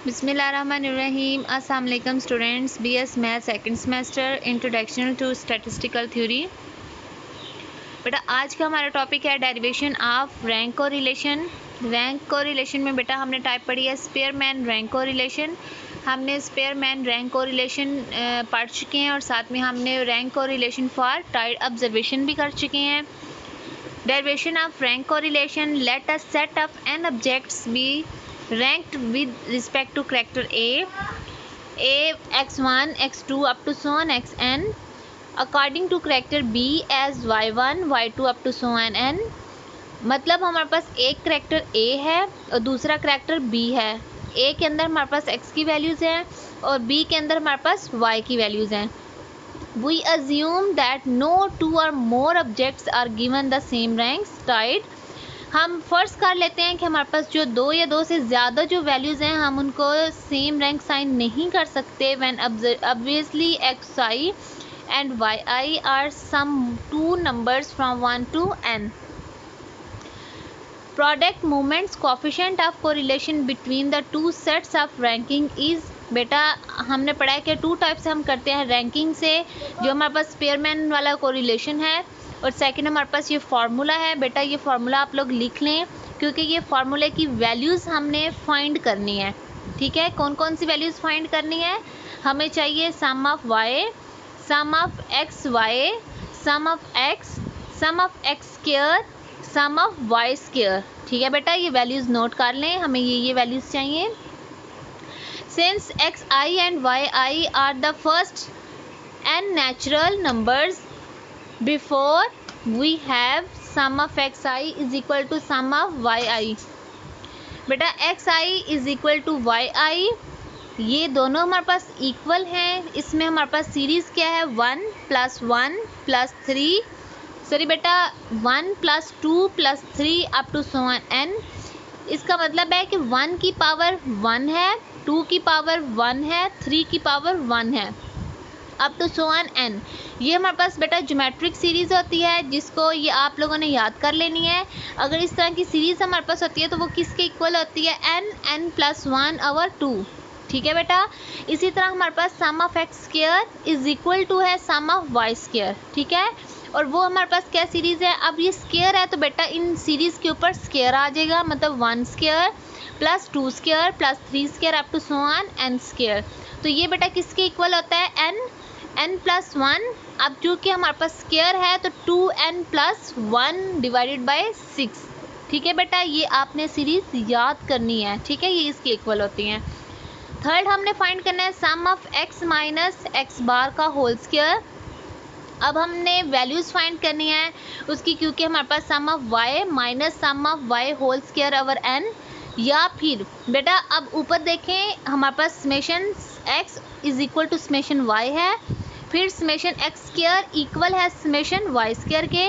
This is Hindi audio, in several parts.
बिस्मिल्लाहिर्रहमानिर्रहीम। अस्सलाम वालेकुम students. BS math second semester introduction to statistical theory. बेटा आज का हमारा टॉपिक है derivation of rank correlation. Rank correlation में बेटा हमने टाइप पढ़ी है स्पेयरमैन रैंक कोरिलेशन। हमने स्पेयरमैन रैंक कोरिलेशन पढ़ चुके हैं और साथ में हमने rank correlation for tied observation भी कर चुके हैं। Derivation of rank correlation. Let a set of n objects be ranked with respect to character a x1 x2 up to so on xn according to character b as y1 y2 up to so on n। मतलब हमारे पास एक करेक्टर a है और दूसरा करेक्टर b है। a के अंदर हमारे पास x की वैल्यूज़ हैं और b के अंदर हमारे पास y की वैल्यूज़ हैं। We assume that no two or more objects are given the same ranks tied। हम फर्ज कर लेते हैं कि हमारे पास जो दो या दो से ज़्यादा जो वैल्यूज़ हैं हम उनको सेम रैंक साइन नहीं कर सकते when obviously xi and yi are some two numbers from 1 to n। Product moments coefficient of correlation between the two sets of ranking is। बेटा हमने पढ़ा है कि टू टाइप से हम करते हैं रैंकिंग से, जो हमारे पास स्पेयरमैन वाला कोरिलेशन है और सेकंड हमारे पास ये फार्मूला है। बेटा ये फार्मूला आप लोग लिख लें क्योंकि ये फार्मूले की वैल्यूज़ हमने फाइंड करनी है। ठीक है, कौन कौन सी वैल्यूज़ फाइंड करनी है? हमें चाहिए sum of y, sum of x y, sum of x square, sum of y square. ठीक है बेटा, ये वैल्यूज़ नोट कर लें, हमें ये वैल्यूज़ चाहिए। Since xi and yi are the first n natural numbers, before we have sum of xi is equal to sum of yi। बेटा xi is equal to yi, ये दोनों हमारे पास इक्वल हैं। इसमें हमारे पास सीरीज़ क्या है? 1 + 1 + 3, सॉरी बेटा 1 + 2 + 3 up to so on n। इसका मतलब है कि 1 की पावर 1 है, 2 की पावर 1 है, 3 की पावर 1 है, up to so on n। ये हमारे पास बेटा ज्योमेट्रिक सीरीज़ होती है जिसको ये आप लोगों ने याद कर लेनी है। अगर इस तरह की सीरीज़ हमारे पास होती है तो वो किसके इक्वल होती है? n + 1/2। ठीक है बेटा, इसी तरह हमारे पास sum of x square is equal to है सम ऑफ वाई स्क्वायर। ठीक है, और वो हमारे पास क्या सीरीज़ है? अब ये स्क्वायर है तो बेटा इन सीरीज़ के ऊपर स्क्वायर आ जाएगा, मतलब 1 square + 2 square + 3 square up to so on n square. तो ये बेटा किसके इक्वल होता है? n + 1। अब चूँकि हमारे पास स्क्वायर है तो 2n + 1 / 6। ठीक है बेटा, ये आपने सीरीज़ याद करनी है। ठीक है, ये इसके इक्वल होती हैं। थर्ड हमने फाइंड करना है सम ऑफ x - x बार का होल स्क्वायर। अब हमने वैल्यूज़ फाइंड करनी है उसकी, क्योंकि हमारे पास sum of y minus sum of y whole square over n, या फिर बेटा अब ऊपर देखें हमारे पास summation x is equal to summation y है, फिर समेशन x स्क्वायर इक्वल है समेशन y स्क्वायर के।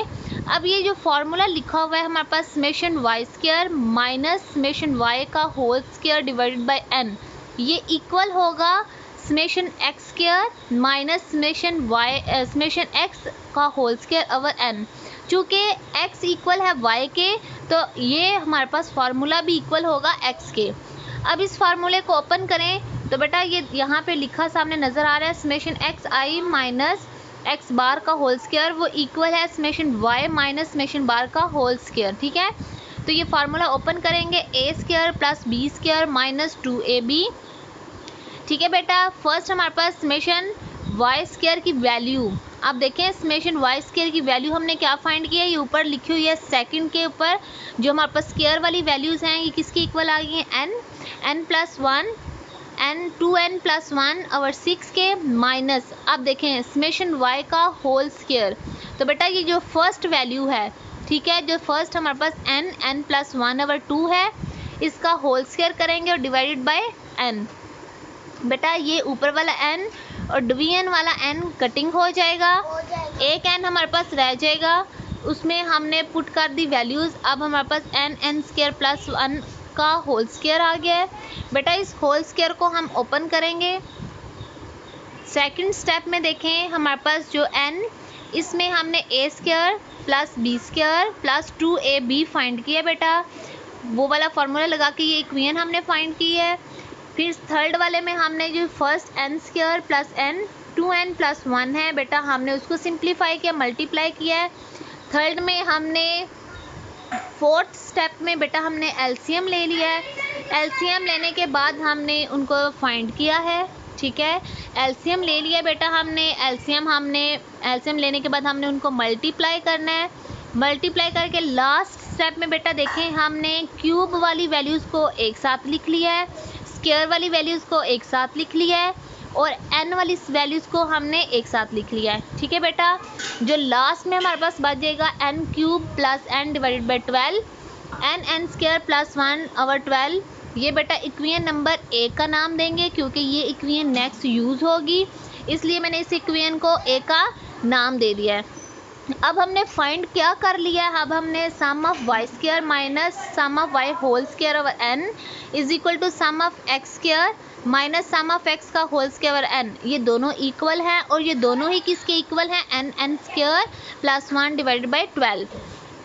अब ये जो फार्मूला लिखा हुआ है हमारे पास summation y square minus summation y का whole square divided by n, ये इक्वल होगा summation x square minus summation x का होल स्क्वायर ओवर n। चूँकि x इक्वल है y के तो ये हमारे पास फार्मूला भी इक्वल होगा x के। अब इस फार्मूले को ओपन करें तो बेटा ये यहाँ पे लिखा सामने नज़र आ रहा है समेशन xi माइनस x बार का होल स्क्वायर, वो इक्वल है समेशन y माइनस समेशन बार का होल स्क्वायर। ठीक है, तो ये फार्मूला ओपन करेंगे a square + b square minus 2ab। ठीक है बेटा, फर्स्ट हमारे पास समेशन वाई स्क्वायर की वैल्यू, आप देखें समेशन वाई स्क्वायर की वैल्यू हमने क्या फाइंड किया है? ये ऊपर लिखी हुई है सेकंड के ऊपर जो हमारे पास स्क्वायर वाली वैल्यूज़ हैं ये किसकी इक्वल आ गई हैं? n + 1 2n + 1/6 के माइनस, आप देखें समेशन y का होल स्क्वायर। तो बेटा ये जो फर्स्ट वैल्यू है, ठीक है, जो फर्स्ट हमारे पास n + 1/2 है, इसका होल स्क्वायर करेंगे और डिवाइडेड बाय n। बेटा ये ऊपर वाला n और डिवीजन वाला n कटिंग हो जाएगा, एक n हमारे पास रह जाएगा, उसमें हमने पुट कर दी वैल्यूज़। अब हमारे पास n² + 1 का होल स्क्वायर आ गया है। बेटा इस होल स्क्वायर को हम ओपन करेंगे। सेकंड स्टेप में देखें हमारे पास जो n, इसमें हमने a² + b² + 2ab फाइंड किया। बेटा वो वाला फार्मूला लगा के ये इक्वेशन हमने फाइंड की है। फिर थर्ड वाले में हमने जो first n square plus n 2n + 1 है बेटा, हमने उसको सिंप्लीफाई किया, मल्टीप्लाई किया है। थर्ड में हमने फोर्थ स्टेप में बेटा हमने एलसीएम ले लिया है। एलसीएम लेने के बाद हमने उनको फाइंड किया है, ठीक है। एलसीएम ले लिया बेटा हमने, एलसीएम लेने के बाद हमने उनको मल्टीप्लाई करना है। मल्टीप्लाई करके लास्ट स्टेप में बेटा देखें हमने क्यूब वाली वैल्यूज़ को एक साथ लिख लिया है, स्क्वायर वाली वैल्यूज़ को एक साथ लिख लिया है और n वाली वैल्यूज़ को हमने एक साथ लिख लिया है, ठीक है बेटा। जो लास्ट में हमारे पास बचेगा n³ + n / 12 n² + 1/12। ये बेटा इक्वेशन नंबर 1 का नाम देंगे क्योंकि ये इक्वेशन नेक्स्ट यूज़ होगी, इसलिए मैंने इस इक्वेशन को ए का नाम दे दिया है। अब हमने फाइंड क्या कर लिया है, अब हमने sum of y² minus sum of y whole square over n is equal to sum of x² minus sum of x का होल स्क्वायर ओवर n, ये दोनों इक्वल हैं और ये दोनों ही किसके इक्वल हैं, n² + 1 / 12।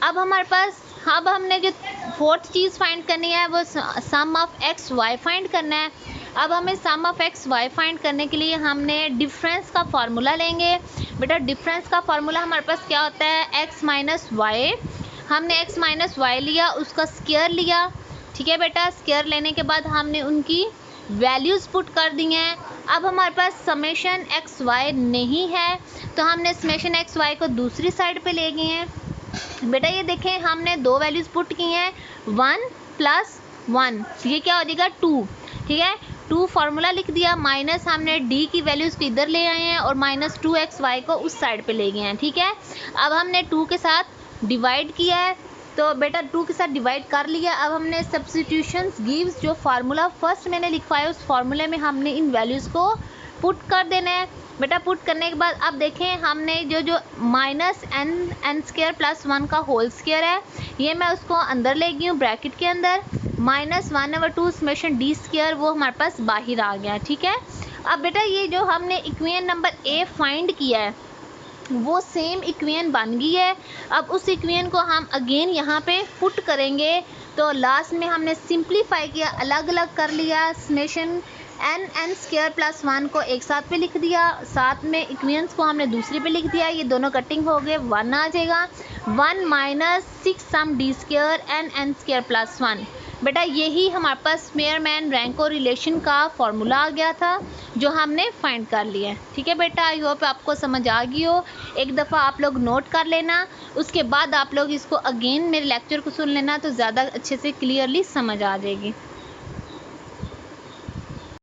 अब हमारे पास, अब हमने जो फोर्थ चीज़ फाइंड करनी है वो सम ऑफ एक्स वाई फाइंड करना है। अब हमें सम ऑफ एक्स वाई फाइंड करने के लिए हमने डिफरेंस का फार्मूला लेंगे बेटा। डिफरेंस का फार्मूला हमारे पास क्या होता है, x - y। हमने x - y लिया, उसका स्क्वायर लिया, ठीक है बेटा। स्क्वायर लेने के बाद हमने उनकी वैल्यूज़ पुट कर दी हैं। अब हमारे पास समेशन एक्स वाई नहीं है तो हमने समेशन एक्स वाई को दूसरी साइड पे ले गए हैं बेटा। ये देखें हमने दो वैल्यूज़ पुट की हैं, 1 + 1, ये क्या हो जाएगा 2, ठीक है। 2 फार्मूला लिख दिया, माइनस हमने d की वैल्यूज़ को इधर ले आए हैं और -2xy को उस साइड पे ले गए हैं, ठीक है। अब हमने 2 के साथ डिवाइड किया है तो बेटा 2 के साथ डिवाइड कर लिया। अब हमने सब्स्टिट्यूशंस गिव्स, जो फार्मूला फर्स्ट मैंने लिखवाया उस फार्मूले में हमने इन वैल्यूज़ को पुट कर देना है बेटा। पुट करने के बाद अब देखें हमने जो -n² + 1 का होल स्क्वायर है, ये मैं उसको अंदर ले गई हूँ ब्रैकेट के अंदर, -1/2 समेशन d² वो हमारे पास बाहर आ गया, ठीक है। अब बेटा ये जो हमने इक्वेशन नंबर ए फाइंड किया है वो सेम इक्वेशन बन गई है। अब उस इक्वेशन को हम अगेन यहाँ पे पुट करेंगे तो लास्ट में हमने सिंप्लीफाई किया, अलग अलग कर लिया। समेशन n² + 1 को एक साथ पे लिख दिया, साथ में इक्वेशंस को हमने दूसरी पे लिख दिया, ये दोनों कटिंग हो गए, 1 आ जाएगा। 1 - 6 सम d² n² + 1 बेटा, यही हमारे पास स्पेयरमैन रैंको रिलेशन का फॉर्मूला आ गया था जो हमने फाइंड कर लिया है, ठीक है बेटा। आई होप आपको समझ आ गई हो। एक दफ़ा आप लोग नोट कर लेना, उसके बाद आप लोग इसको अगेन मेरे लेक्चर को सुन लेना तो ज़्यादा अच्छे से क्लियरली समझ आ जाएगी।